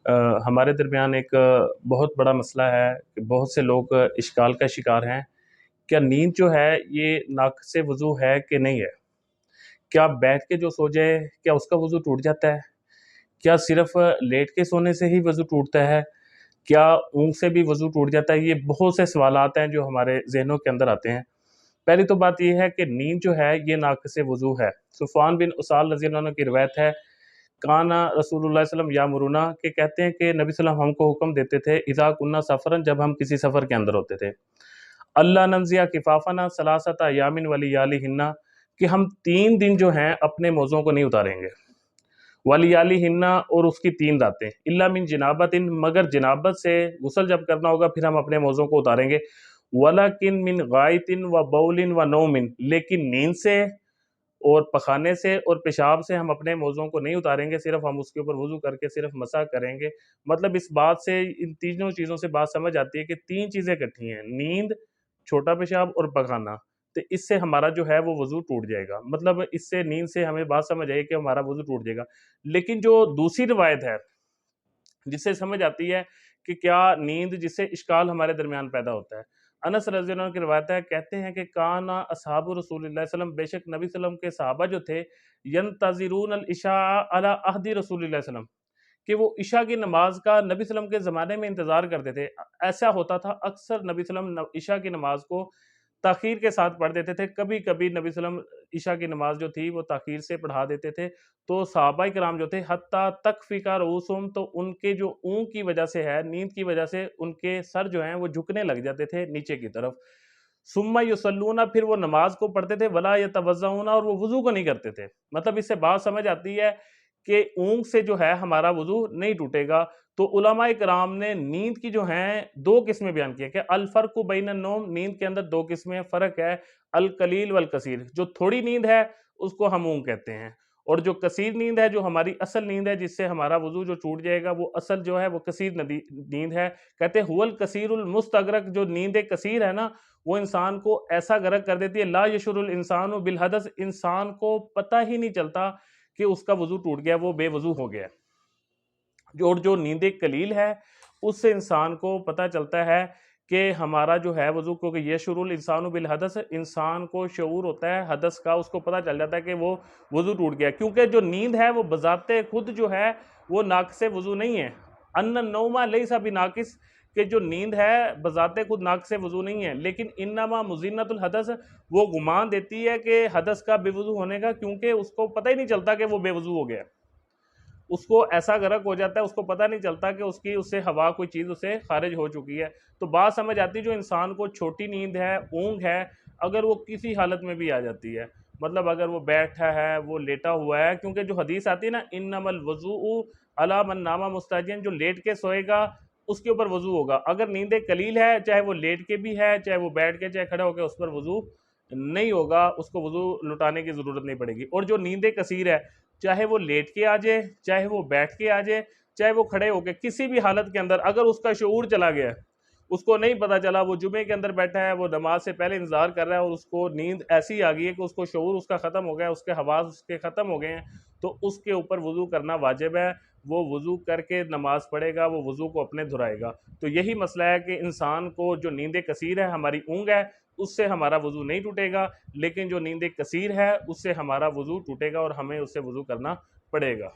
हमारे दरमियान एक बहुत बड़ा मसला है कि बहुत से लोग इश्काल का शिकार हैं। क्या नींद जो है ये नाक़िस वज़ू है कि नहीं है? क्या बैठ के जो सो जाए क्या उसका वज़ू टूट जाता है? क्या सिर्फ़ लेट के सोने से ही वज़ू टूटता है? क्या ऊँग से भी वज़ू टूट जाता है? ये बहुत से सवालात हैं जो हमारे ज़हनों के अंदर आते हैं। पहली तो बात ये है कि नींद जो है ये नाक़िस वज़ू है। सुफ़वान बिन उसाल रज़ी अल्लाह अन्हु की रिवायत है, काना रसूलुल्लाह सल्लल्लाहु यामुरुना के कहते हैं कि नबी सल्लल्लाहु हमको हुक्म देते थे, इज़ा कुन्ना सफ़रन जब हम किसी सफ़र के अंदर होते थे। अल्ला नंज़िया किफ़ाफ़ना सलासता यामिन व लियालिहिन्ना कि हम 3 दिन जो हैं अपने मौज़ों को नहीं उतारेंगे। व लियालिहिन्ना और उसकी 3 रातें, इल्ला मिन जनाबतिन मगर जनाबत से गुस्ल जब करना होगा फिर हम अपने मौज़ों को उतारेंगे। वलाकिन मिन गाइतिन व बौलिन व नौमिन लेकिन नींद से और पखाने से और पेशाब से हम अपने मौज़ों को नहीं उतारेंगे, सिर्फ़ हम उसके ऊपर वज़ू करके सिर्फ़ मसा करेंगे। मतलब इस बात से इन तीनों चीज़ों से बात समझ आती है कि 3 चीज़ें इकट्ठी हैं, नींद, छोटा पेशाब और पखाना। तो इससे हमारा जो है वो वज़ू टूट जाएगा। मतलब इससे नींद से हमें बात समझ आई कि हमारा वज़ू टूट जाएगा। लेकिन जो दूसरी रिवायत है, जिससे समझ आती है कि क्या नींद जिससे इश्काल हमारे दरमियान पैदा होता है। अनस रज़ी अल्लाह अन्हु की रिवायत है, कहते हैं कि काना असहाबु रसूलिल्लाह सल्लल्लाहु बेशक नबी सल्लम के सहाबा जो थे, यंतज़िरून अल इशा अला अहदी रसूलिल्लाह सल्लम कि वो इशा की नमाज़ का नबी सल्लम के ज़माने में इंतज़ार करते थे। ऐसा होता था अक्सर नबी सल्लम इशा की नमाज़ को ताख़ीर के साथ पढ़ देते थे। कभी-कभी नबी सल्लम इशा की नमाज़ जो थी वो ताख़ीर से पढ़ा देते थे। तो सहाबाए किराम जो थे हत्ता तकफ़िका रूसुहुम तो उनके जो ऊँग की वज़ह से है, नींद की वज़ह से उनके सर जो हैं वो झुकने लग जाते थे नीचे की तरफ। सुम्मा युसल्लूना फिर वो नमाज़ को पढ़ते थे, वला यतवज़्ज़ऊना और वो वज़ू को नहीं करते थे। मतलब इससे बात समझ आती है कि ऊँग से जो है हमारा वज़ू नहीं टूटेगा। तो उलमाए किराम ने नींद की जो हैं 2 किस्में बयान की हैं कि अल फ़र्क़ु बैनन नौम नींद के अंदर 2 किस्में फ़र्क है, अल कलील वल कसीर जो थोड़ी नींद है उसको हम ऊँग कहते हैं और जो कसीर नींद है, जो हमारी असल नींद है जिससे हमारा वज़ू जो टूट जाएगा वो असल जो है वो कसीर नींद है। कहते हैं हुवल कसीरुल मुस्तगरक जो नींद कसीर है ना, वो इंसान को ऐसा गरक कर देती है ला यशुरुल इंसानु बिल हदस इंसान को पता ही नहीं चलता कि उसका वज़ू टूट गया, वो बेवज़ू हो गया है। जो नींद कलील है, उससे इंसान को पता चलता है कि हमारा जो है वज़ू क्योंकि यशुरुल इंसानु बिल हदस इंसान को शऊर होता है हदस का, उसको पता चल जाता है कि वो वज़ू टूट गया। क्योंकि जो नींद है वो बज़ाते खुद जो है वो नाक़िस वज़ू नहीं है। अन्न नौमा लैसा बिनाक़िस कि जो नींद है बज़ाते खुद नाक़िस वज़ू नहीं है, लेकिन इन्नमा मुज़िन्नतुल हदस वो गुमान देती है कि हदस का बेवज़ू होने का क्योंकि उसको पता ही नहीं चलता कि वो बेवज़ू हो गया। उसको ऐसा गरक हो जाता है, उसको पता नहीं चलता कि उसकी उससे हवा कोई चीज़ उससे ख़ारिज हो चुकी है। तो बात समझ आती है जो इंसान को छोटी नींद है, ऊँग है, अगर वो किसी हालत में भी आ जाती है, मतलब अगर वो बैठा है, वो लेटा हुआ है क्योंकि जो हदीस आती है ना इन्नमल वज़ूउ अला मन नामा मुस्ताजिन जो लेट के सोएगा, उसके ऊपर वज़ू होगा। अगर नींद कलील है, चाहे वो लेट के भी है, चाहे वो बैठ के, चाहे खड़े होके उस पर वज़ू नहीं होगा, उसको वज़ू लुटाने की ज़रूरत नहीं पड़ेगी। और जो नींद कसीर है, चाहे वो लेट के आ जाए, चाहे वो बैठ के आ जाए, चाहे वो खड़े होके, किसी भी हालत के अंदर अगर उसका शऊर चला गया है, उसको नहीं पता चला, वो जुमे के अंदर बैठा है, वो नमाज से पहले इंतज़ार कर रहा है और उसको नींद ऐसी आ गई है कि उसको शऊर उसका ख़त्म हो गया है, उसके हवास उसके ख़त्म हो गए हैं, तो उसके ऊपर वज़ू करना वाजिब है। वो वज़ू करके नमाज़ पढ़ेगा, वो वज़ू को अपने धुराएगा। तो यही मसला है कि इंसान को जो नींद कसीर है, हमारी ऊँग है, उससे हमारा वज़ू नहीं टूटेगा, लेकिन जो नींद कसीर है, उससे हमारा वज़ू टूटेगा और हमें उससे वज़ू करना पड़ेगा।